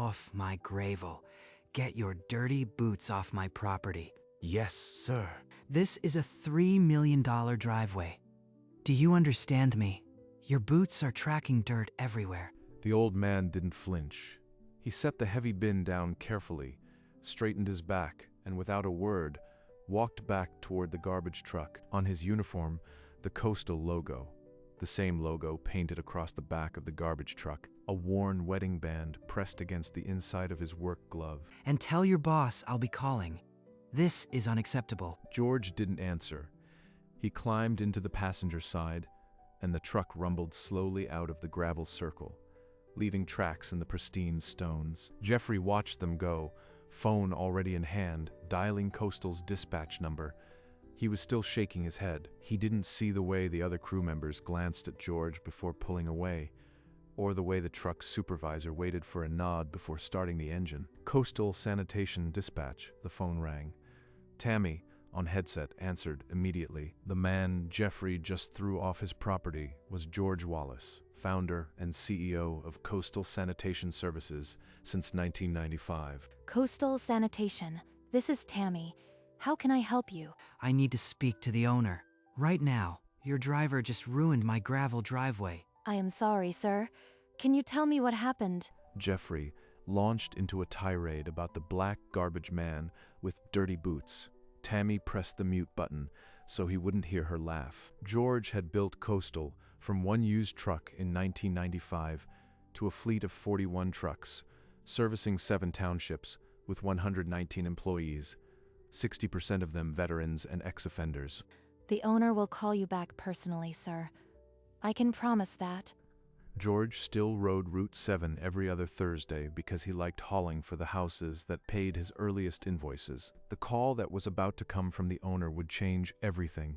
Off my gravel. Get your dirty boots off my property. Yes, sir. This is a $3 million driveway. Do you understand me? Your boots are tracking dirt everywhere. The old man didn't flinch. He set the heavy bin down carefully, straightened his back, and without a word, walked back toward the garbage truck. On his uniform, the Coastal logo. The same logo painted across the back of the garbage truck, a worn wedding band pressed against the inside of his work glove. And tell your boss I'll be calling. This is unacceptable. George didn't answer. He climbed into the passenger side, and the truck rumbled slowly out of the gravel circle, leaving tracks in the pristine stones. Jeffrey watched them go, phone already in hand, dialing Coastal's dispatch number. He was still shaking his head. He didn't see the way the other crew members glanced at George before pulling away, or the way the truck's supervisor waited for a nod before starting the engine. Coastal Sanitation Dispatch, the phone rang. Tammy, on headset, answered immediately. The man Jeffrey just threw off his property was George Wallace, founder and CEO of Coastal Sanitation Services since 1995. Coastal Sanitation, this is Tammy. How can I help you? I need to speak to the owner. Right now. Your driver just ruined my gravel driveway. I am sorry, sir. Can you tell me what happened? Jeffrey launched into a tirade about the black garbage man with dirty boots. Tammy pressed the mute button so he wouldn't hear her laugh. George had built Coastal from one used truck in 1995 to a fleet of 41 trucks, servicing 7 townships with 119 employees, 60% of them veterans and ex-offenders. The owner will call you back personally, sir. I can promise that. George still rode Route 7 every other Thursday because he liked hauling for the houses that paid his earliest invoices. The call that was about to come from the owner would change everything,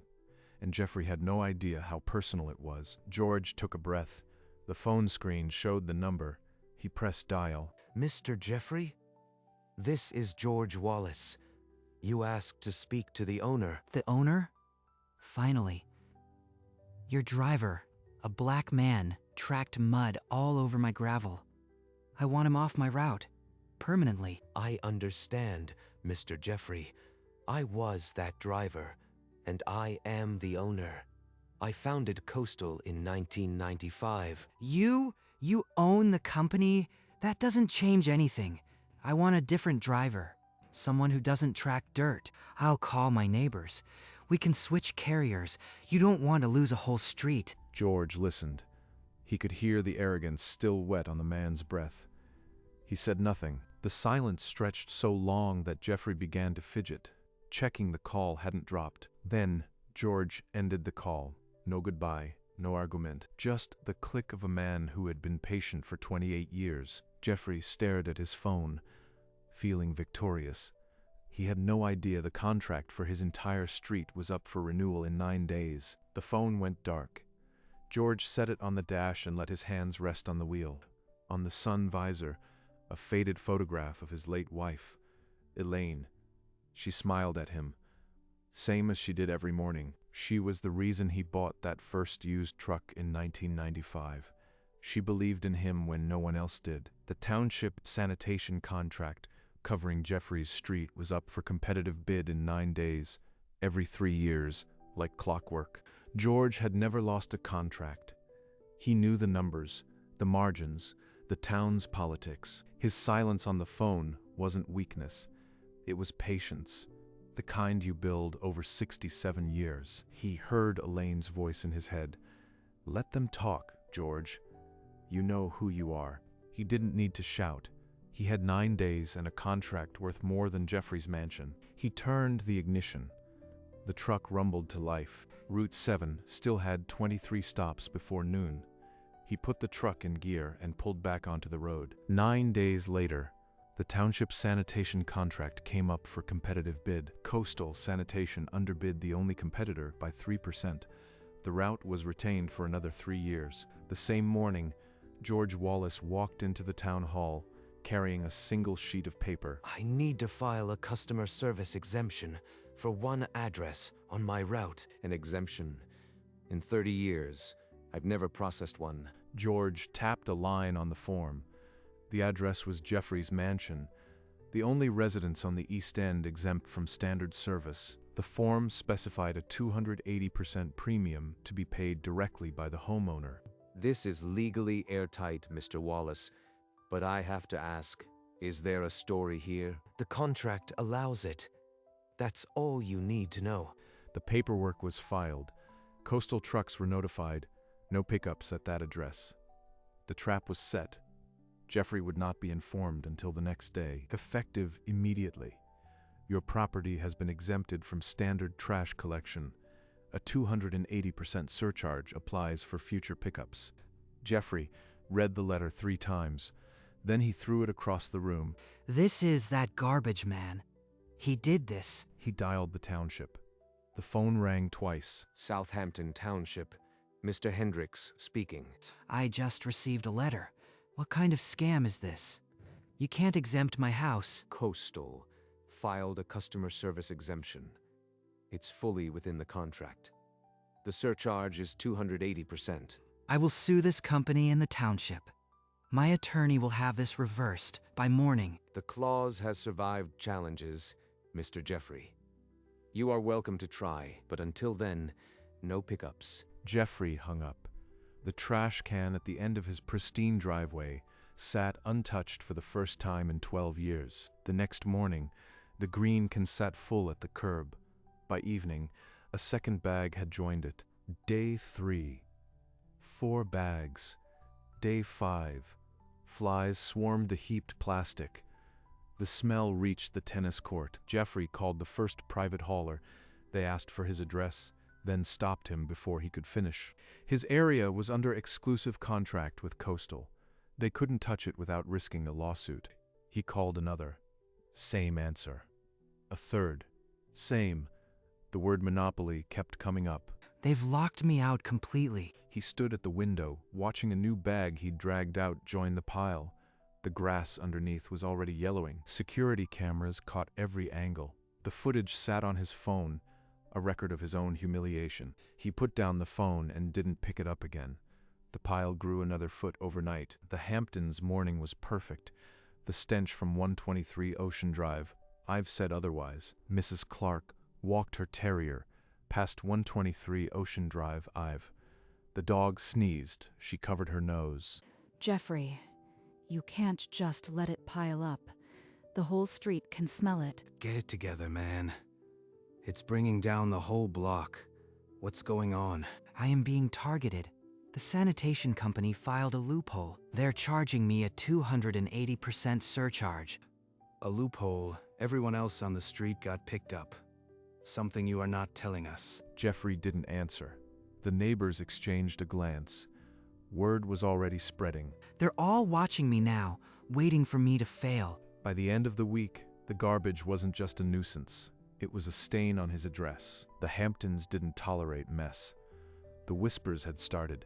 and Jeffrey had no idea how personal it was. George took a breath. The phone screen showed the number. He pressed dial. Mr. Jeffrey? This is George Wallace. You asked to speak to the owner. The owner? Finally. Your driver, a black man, tracked mud all over my gravel. I want him off my route, permanently. I understand, Mr. Jeffrey. I was that driver, and I am the owner. I founded Coastal in 1995. You own the company? That doesn't change anything. I want a different driver. Someone who doesn't track dirt. I'll call my neighbors. We can switch carriers. You don't want to lose a whole street. George listened. He could hear the arrogance still wet on the man's breath. He said nothing. The silence stretched so long that Jeffrey began to fidget, checking the call hadn't dropped. Then George ended the call. No goodbye, no argument, just the click of a man who had been patient for 28 years. Jeffrey stared at his phone, feeling victorious. He had no idea the contract for his entire street was up for renewal in 9 days. The phone went dark. George set it on the dash and let his hands rest on the wheel. On the sun visor, a faded photograph of his late wife, Elaine. She smiled at him, same as she did every morning. She was the reason he bought that first used truck in 1995. She believed in him when no one else did. The township sanitation contract covering Jeffrey's street was up for competitive bid in 9 days, every 3 years, like clockwork. George had never lost a contract. He knew the numbers, the margins, the town's politics. His silence on the phone wasn't weakness. It was patience, the kind you build over 67 years. He heard Elaine's voice in his head. Let them talk, George. You know who you are. He didn't need to shout. He had 9 days and a contract worth more than Jeffrey's mansion. He turned the ignition. The truck rumbled to life. Route 7 still had 23 stops before noon. He put the truck in gear and pulled back onto the road. 9 days later, the township sanitation contract came up for competitive bid. Coastal Sanitation underbid the only competitor by 3%. The route was retained for another 3 years. The same morning, George Wallace walked into the town hall, carrying a single sheet of paper. I need to file a customer service exemption for one address on my route. An exemption? In 30 years, I've never processed one. George tapped a line on the form. The address was Jeffrey's mansion, the only residence on the East End exempt from standard service. The form specified a 280% premium to be paid directly by the homeowner. This is legally airtight, Mr. Wallace, but I have to ask, is there a story here? The contract allows it. That's all you need to know. The paperwork was filed. Coastal trucks were notified. No pickups at that address. The trap was set. Jeffrey would not be informed until the next day, effective immediately. Your property has been exempted from standard trash collection. A 280% surcharge applies for future pickups. Jeffrey read the letter 3 times. Then he threw it across the room. This is that garbage man. He did this. He dialed the township. The phone rang twice. Southampton Township. Mr. Hendricks speaking. I just received a letter. What kind of scam is this? You can't exempt my house. Coastal filed a customer service exemption. It's fully within the contract. The surcharge is 280%. I will sue this company and the township. My attorney will have this reversed by morning. The clause has survived challenges, Mr. Jeffrey. You are welcome to try, but until then, no pickups. Jeffrey hung up. The trash can at the end of his pristine driveway sat untouched for the first time in 12 years. The next morning, the green can sat full at the curb. By evening, a second bag had joined it. Day 3. 4 bags. Day 5. Flies swarmed the heaped plastic. The smell reached the tennis court. Jeffrey called the first private hauler. They asked for his address, then stopped him before he could finish. His area was under exclusive contract with Coastal. They couldn't touch it without risking a lawsuit. He called another. Same answer. A third. Same. The word monopoly kept coming up. They've locked me out completely. He stood at the window, watching a new bag he'd dragged out join the pile. The grass underneath was already yellowing. Security cameras caught every angle. The footage sat on his phone, a record of his own humiliation. He put down the phone and didn't pick it up again. The pile grew another foot overnight. The Hamptons' morning was perfect. The stench from 123 Ocean Drive. I've said otherwise. Mrs. Clark walked her terrier past 123 Ocean Drive. The dog sneezed. She covered her nose. Jeffrey, you can't just let it pile up. The whole street can smell it. Get it together, man. It's bringing down the whole block. What's going on? I am being targeted. The sanitation company filed a loophole. They're charging me a 280% surcharge. A loophole. Everyone else on the street got picked up. Something you are not telling us. Jeffrey didn't answer. The neighbors exchanged a glance. Word was already spreading. They're all watching me now, waiting for me to fail. By the end of the week, the garbage wasn't just a nuisance. It was a stain on his address. The Hamptons didn't tolerate mess. The whispers had started,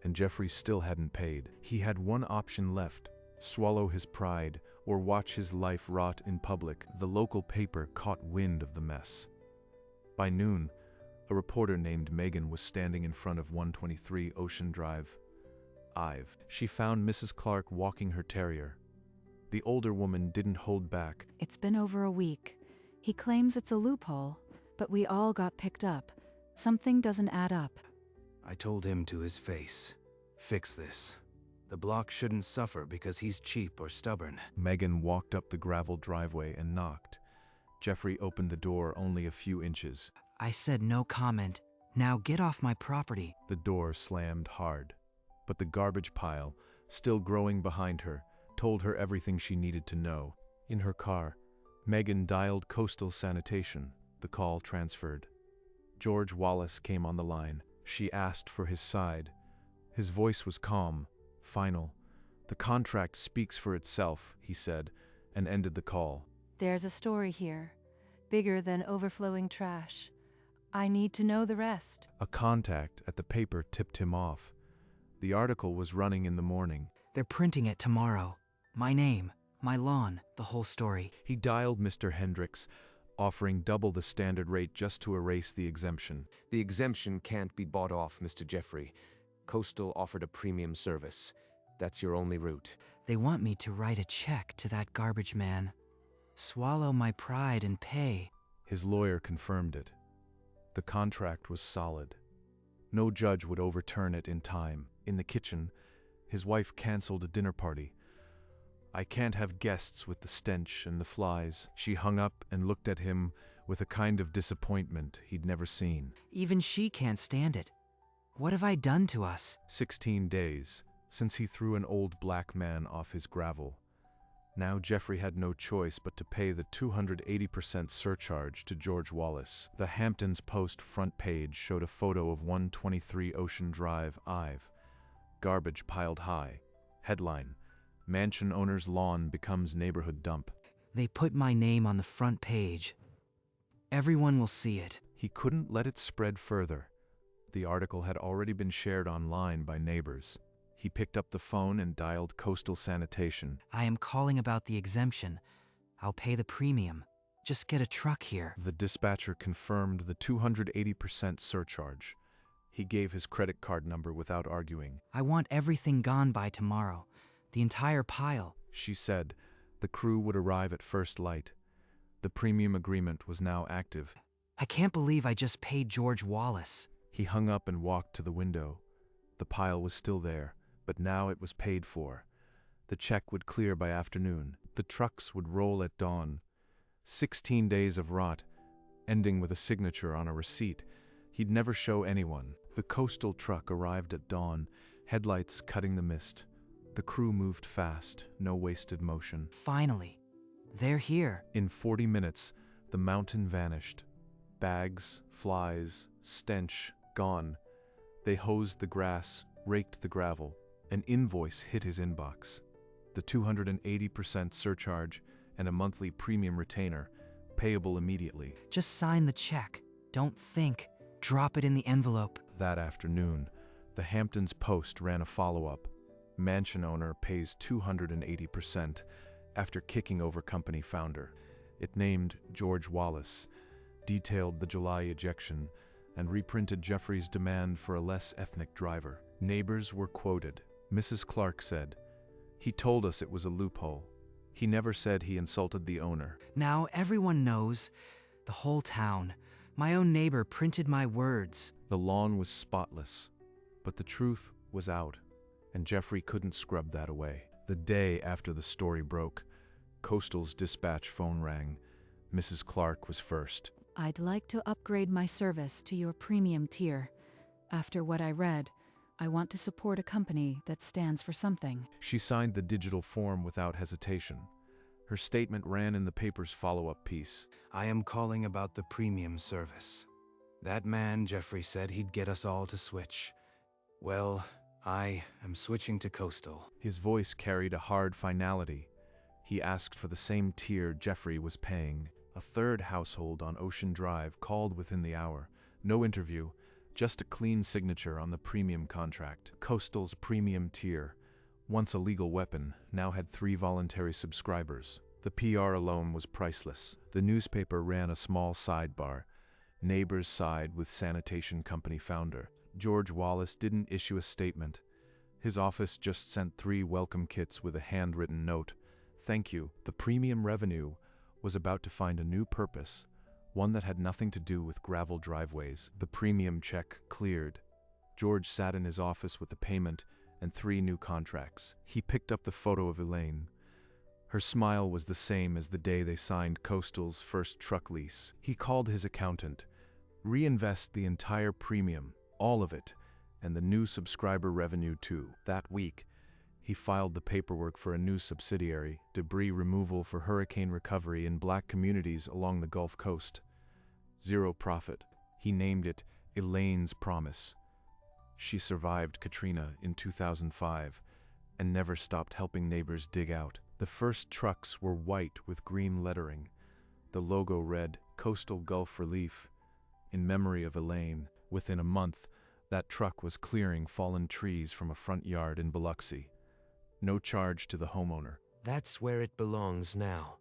and Jeffrey still hadn't paid. He had one option left: swallow his pride or watch his life rot in public. The local paper caught wind of the mess. By noon, a reporter named Megan was standing in front of 123 Ocean Drive. She found Mrs. Clark walking her terrier. The older woman didn't hold back. It's been over a week. He claims it's a loophole, but we all got picked up. Something doesn't add up. I told him to his face. Fix this. The block shouldn't suffer because he's cheap or stubborn. Megan walked up the gravel driveway and knocked. Jeffrey opened the door only a few inches. I said no comment. Now get off my property. The door slammed hard, but the garbage pile, still growing behind her, told her everything she needed to know. In her car, Megan dialed Coastal Sanitation. The call transferred. George Wallace came on the line. She asked for his side. His voice was calm, final. The contract speaks for itself, he said, and ended the call. There's a story here, bigger than overflowing trash. I need to know the rest. A contact at the paper tipped him off. The article was running in the morning. They're printing it tomorrow. My name, my lawn, the whole story. He dialed Mr. Hendricks, offering double the standard rate just to erase the exemption. The exemption can't be bought off, Mr. Jeffrey. Coastal offered a premium service. That's your only route. They want me to write a check to that garbage man. Swallow my pride and pay. His lawyer confirmed it. The contract was solid. No judge would overturn it in time. In the kitchen, his wife canceled a dinner party. "I can't have guests with the stench and the flies." She hung up and looked at him with a kind of disappointment he'd never seen. Even she can't stand it. What have I done to us? 16 days since he threw an old black man off his gravel. Now Jeffrey had no choice but to pay the 280% surcharge to George Wallace. The Hamptons Post front page showed a photo of 123 Ocean Drive, Ive. Garbage piled high. Headline: Mansion owner's lawn becomes neighborhood dump. They put my name on the front page. Everyone will see it. He couldn't let it spread further. The article had already been shared online by neighbors. He picked up the phone and dialed Coastal Sanitation. I am calling about the exemption. I'll pay the premium. Just get a truck here. The dispatcher confirmed the 280% surcharge. He gave his credit card number without arguing. I want everything gone by tomorrow. The entire pile. She said the crew would arrive at first light. The premium agreement was now active. I can't believe I just paid George Wallace. He hung up and walked to the window. The pile was still there, but now it was paid for. The check would clear by afternoon. The trucks would roll at dawn. 16 days of rot, ending with a signature on a receipt he'd never show anyone. The Coastal truck arrived at dawn, headlights cutting the mist. The crew moved fast, no wasted motion. Finally, they're here. In 40 minutes, the mountain vanished. Bags, flies, stench, gone. They hosed the grass, raked the gravel. An invoice hit his inbox. The 280% surcharge and a monthly premium retainer, payable immediately. Just sign the check. Don't think. Drop it in the envelope. That afternoon, the Hamptons Post ran a follow-up. Mansion owner pays 280% after kicking over company founder. It named George Wallace, detailed the July ejection, and reprinted Jeffrey's demand for a less ethnic driver. Neighbors were quoted. Mrs. Clark said, "He told us it was a loophole. He never said he insulted the owner." Now everyone knows. The whole town. My own neighbor printed my words. The lawn was spotless, but the truth was out, and Jeffrey couldn't scrub that away. The day after the story broke, Coastal's dispatch phone rang. Mrs. Clark was first. I'd like to upgrade my service to your premium tier. After what I read, I want to support a company that stands for something. She signed the digital form without hesitation. Her statement ran in the paper's follow-up piece. I am calling about the premium service. That man, Jeffrey, said he'd get us all to switch. Well, I am switching to Coastal. His voice carried a hard finality. He asked for the same tier Jeffrey was paying. A third household on Ocean Drive called within the hour. No interview, just a clean signature on the premium contract. Coastal's premium tier, once a legal weapon, now had 3 voluntary subscribers. The PR alone was priceless. The newspaper ran a small sidebar. Neighbors side with Sanitation Company founder. George Wallace didn't issue a statement. His office just sent 3 welcome kits with a handwritten note. Thank you. The premium revenue was about to find a new purpose, one that had nothing to do with gravel driveways. The premium check cleared. George sat in his office with the payment and 3 new contracts. He picked up the photo of Elaine. Her smile was the same as the day they signed Coastal's first truck lease. He called his accountant. Reinvest the entire premium, all of it, and the new subscriber revenue too. That week, he filed the paperwork for a new subsidiary, debris removal for hurricane recovery in black communities along the Gulf Coast. 0 profit. He named it Elaine's Promise. She survived Katrina in 2005 and never stopped helping neighbors dig out. The first trucks were white with green lettering. The logo read Coastal Gulf Relief, in memory of Elaine. Within a month, that truck was clearing fallen trees from a front yard in Biloxi. No charge to the homeowner. That's where it belongs now.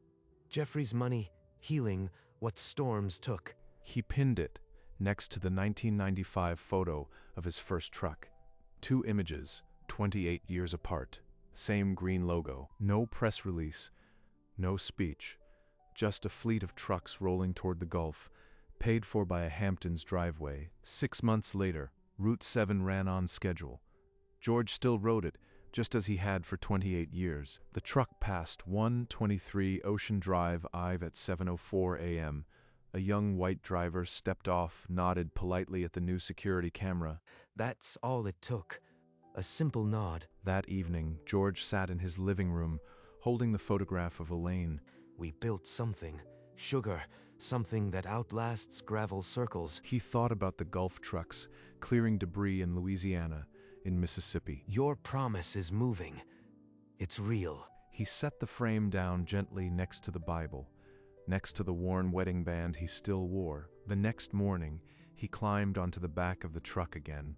Jeffrey's money healing what storms took. He pinned it next to the 1995 photo of his first truck. 2 images, 28 years apart. same green logo. No press release, no speech, just a fleet of trucks rolling toward the Gulf, paid for by a Hamptons driveway. 6 months later, Route 7 ran on schedule. George still rode it, just as he had for 28 years. The truck passed 123 Ocean Drive Ave at 7:04 a.m. A young white driver stepped off, nodded politely at the new security camera. That's all it took. A simple nod. That evening, George sat in his living room, holding the photograph of Elaine. We built something. Sugar. Something that outlasts gravel circles. He thought about the Gulf trucks, clearing debris in Louisiana, in Mississippi. Your promise is moving. It's real. He set the frame down gently next to the Bible, next to the worn wedding band he still wore. The next morning, he climbed onto the back of the truck again,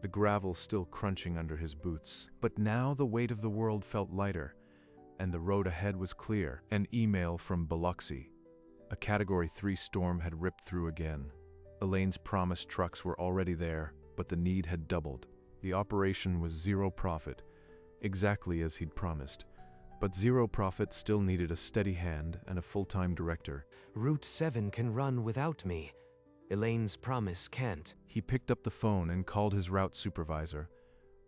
the gravel still crunching under his boots. But now the weight of the world felt lighter, and the road ahead was clear. An email from Biloxi. A Category 3 storm had ripped through again. Elaine's promised trucks were already there, but the need had doubled. The operation was zero profit, exactly as he'd promised. But zero profit still needed a steady hand and a full-time director. Route 7 can run without me. Elaine's promise can't. He picked up the phone and called his route supervisor.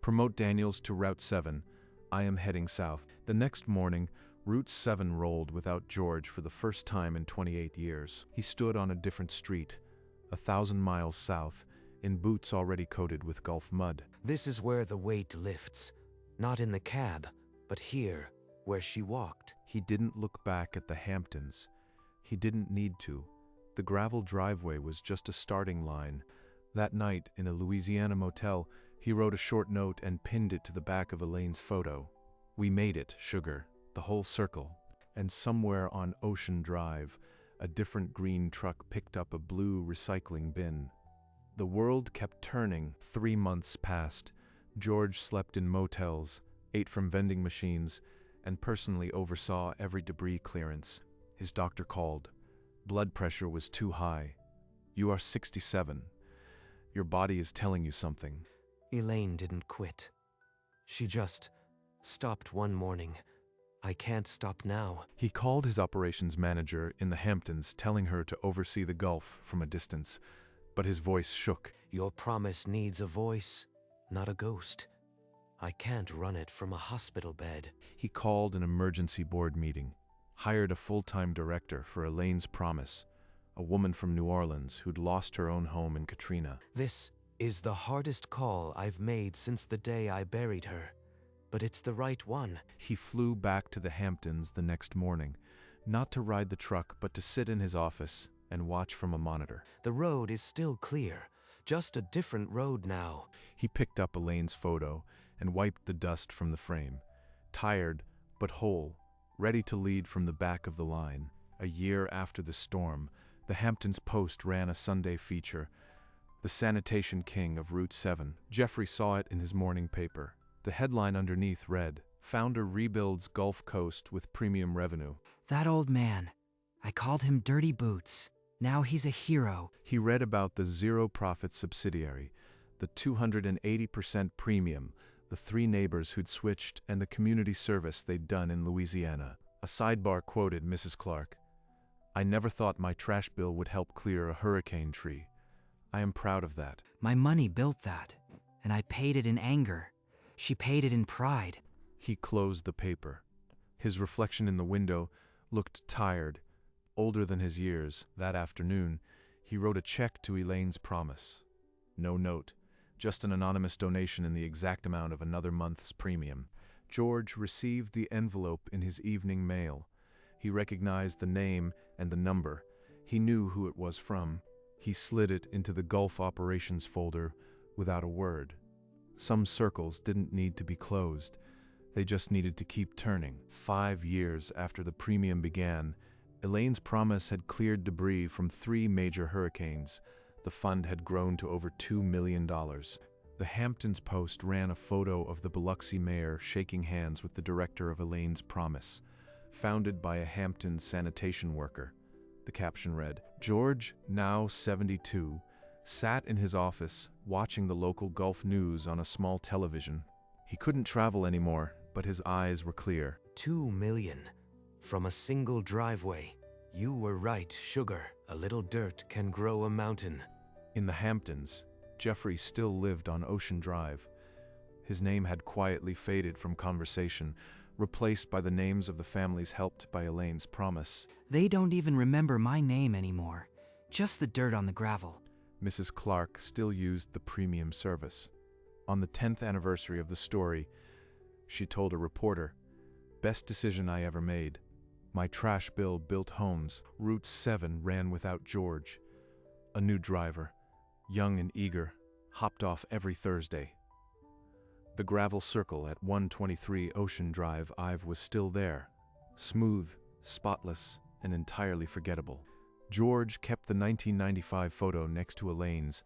Promote Daniels to Route 7. I am heading south. The next morning, Route 7 rolled without George for the first time in 28 years. He stood on a different street, 1,000 miles south, in boots already coated with Gulf mud. This is where the weight lifts. Not in the cab, but here, where she walked. He didn't look back at the Hamptons. He didn't need to. The gravel driveway was just a starting line. That night, in a Louisiana motel, he wrote a short note and pinned it to the back of Elaine's photo. We made it, Sugar. The whole circle. And somewhere on Ocean Drive, a different green truck picked up a blue recycling bin. The world kept turning. 3 months passed. George slept in motels, ate from vending machines, and personally oversaw every debris clearance. His doctor called. Blood pressure was too high. You are 67. Your body is telling you something. Elaine didn't quit. She just stopped one morning. I can't stop now. He called his operations manager in the Hamptons, telling her to oversee the Gulf from a distance, but his voice shook. Your promise needs a voice, not a ghost. I can't run it from a hospital bed. He called an emergency board meeting, hired a full-time director for Elaine's promise, a woman from New Orleans who'd lost her own home in Katrina. This is the hardest call I've made since the day I buried her. But it's the right one. He flew back to the Hamptons the next morning, not to ride the truck, but to sit in his office and watch from a monitor. The road is still clear, just a different road now. He picked up Elaine's photo and wiped the dust from the frame, tired but whole, ready to lead from the back of the line. A year after the storm, the Hamptons Post ran a Sunday feature, The Sanitation King of Route 7. Jeffrey saw it in his morning paper. The headline underneath read, Founder rebuilds Gulf Coast with premium revenue. That old man. I called him Dirty Boots. Now he's a hero. He read about the zero-profit subsidiary, the 280% premium, the 3 neighbors who'd switched, and the community service they'd done in Louisiana. A sidebar quoted Mrs. Clark. I never thought my trash bill would help clear a hurricane tree. I am proud of that. My money built that, and I paid it in anger. She paid it in pride. He closed the paper. His reflection in the window looked tired, older than his years. That afternoon, he wrote a check to Elaine's promise. No note, just an anonymous donation in the exact amount of another month's premium. George received the envelope in his evening mail. He recognized the name and the number. He knew who it was from. He slid it into the Gulf Operations folder without a word. Some circles didn't need to be closed. They just needed to keep turning. 5 years after the premium began, Elaine's promise had cleared debris from 3 major hurricanes. The fund had grown to over $2 million. The Hamptons Post ran a photo of the Biloxi mayor shaking hands with the director of Elaine's promise, founded by a Hamptons sanitation worker. The caption read, George, now 72, sat in his office watching the local Gulf news on a small television. He couldn't travel anymore, but his eyes were clear. 2 million. From a single driveway. You were right, Sugar. A little dirt can grow a mountain. In the Hamptons, Jeffrey still lived on Ocean Drive. His name had quietly faded from conversation, replaced by the names of the families helped by Elaine's promise. They don't even remember my name anymore. Just the dirt on the gravel. Mrs. Clark still used the premium service. On the 10th anniversary of the story, she told a reporter, "Best decision I ever made. My trash bill built homes. Route 7 ran without George. A new driver, young and eager, hopped off every Thursday. The gravel circle at 123 Ocean Drive Ive was still there, smooth, spotless, and entirely forgettable." George kept the 1995 photo next to Elaine's.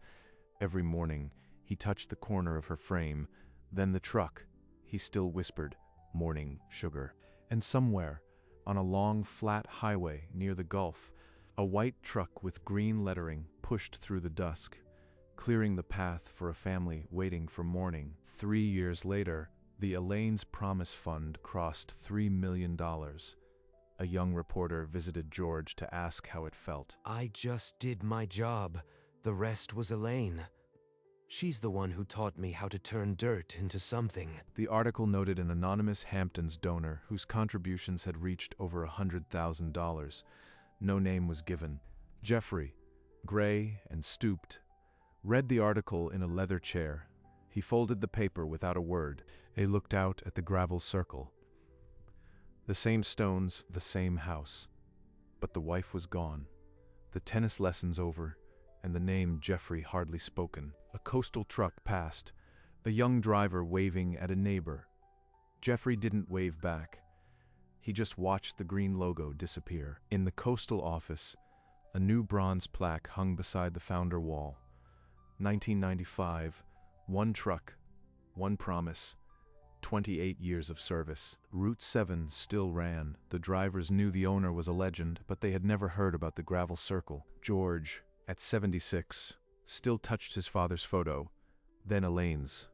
Every morning, he touched the corner of her frame, then the truck. He still whispered, "Morning, Sugar." And somewhere, on a long, flat highway near the Gulf, a white truck with green lettering pushed through the dusk, clearing the path for a family waiting for morning. 3 years later, the Elaine's Promise Fund crossed $3 million. A young reporter visited George to ask how it felt. I just did my job. The rest was Elaine. She's the one who taught me how to turn dirt into something. The article noted an anonymous Hamptons donor whose contributions had reached over $100,000. No name was given. Jeffrey, gray and stooped, read the article in a leather chair. He folded the paper without a word. He looked out at the gravel circle. The same stones, the same house. But the wife was gone. The tennis lessons over, and the name Jeffrey hardly spoken. A coastal truck passed, the young driver waving at a neighbor. Jeffrey didn't wave back. He just watched the green logo disappear. In the coastal office, a new bronze plaque hung beside the founder wall. 1995, one truck, one promise, 28 years of service. Route 7 still ran. The drivers knew the owner was a legend, but they had never heard about the gravel circle. George, at 76, still touched his father's photo, then Elaine's.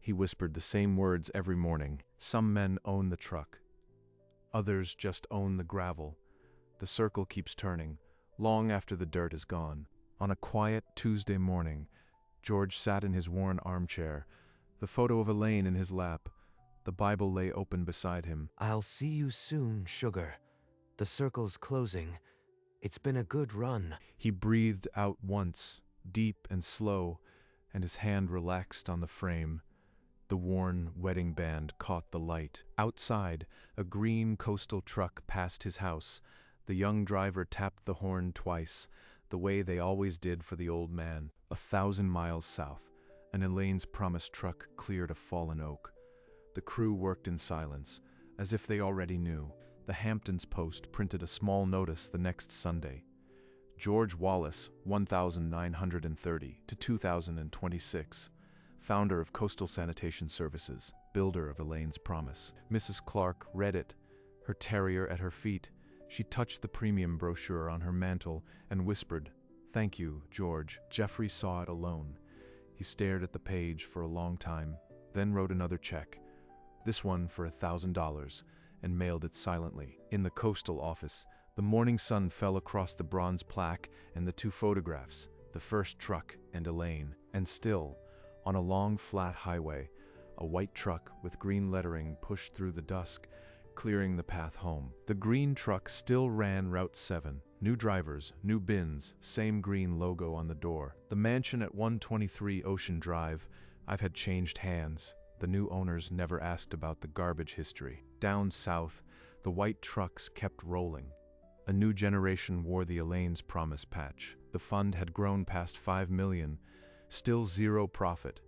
He whispered the same words every morning. Some men own the truck. Others just own the gravel. The circle keeps turning, long after the dirt is gone. On a quiet Tuesday morning, George sat in his worn armchair, the photo of Elaine in his lap. The Bible lay open beside him. I'll see you soon, Sugar. The circle's closing. It's been a good run. He breathed out once, deep and slow, and his hand relaxed on the frame. The worn wedding band caught the light. Outside, a green coastal truck passed his house. The young driver tapped the horn twice, the way they always did for the old man. 1,000 miles south, an Elaine's Promise truck cleared a fallen oak. The crew worked in silence, as if they already knew. The Hamptons Post printed a small notice the next Sunday. George Wallace, 1930 to 2026, founder of Coastal Sanitation Services, builder of Elaine's Promise. Mrs. Clark read it, her terrier at her feet. She touched the premium brochure on her mantle and whispered, "Thank you, George." Jeffrey saw it alone. He stared at the page for a long time, then wrote another check, this one for $1,000, and mailed it silently. In the coastal office, the morning sun fell across the bronze plaque and the two photographs, the first truck and Elaine. And still, on a long flat highway, a white truck with green lettering pushed through the dusk, clearing the path home. The green truck still ran Route 7. New drivers, new bins, same green logo on the door. The mansion at 123 Ocean Drive, I've had changed hands. The new owners never asked about the garbage history. Down south, the white trucks kept rolling. A new generation wore the Elaine's Promise patch. The fund had grown past 5 million, still zero profit,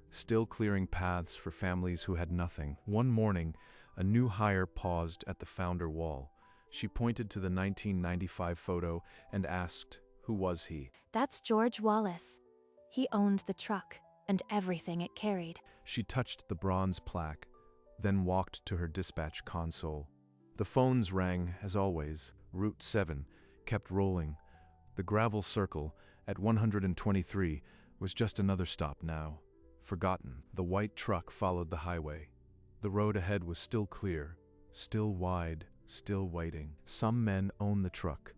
still clearing paths for families who had nothing. One morning, a new hire paused at the founder wall. She pointed to the 1995 photo and asked, who was he? That's George Wallace. He owned the truck and everything it carried. She touched the bronze plaque, then walked to her dispatch console. The phones rang, as always. Route 7 kept rolling. The gravel circle at 123 was just another stop now, forgotten. The white truck followed the highway. The road ahead was still clear, still wide, still waiting. Some men own the truck.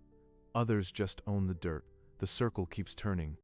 Others just own the dirt. The circle keeps turning.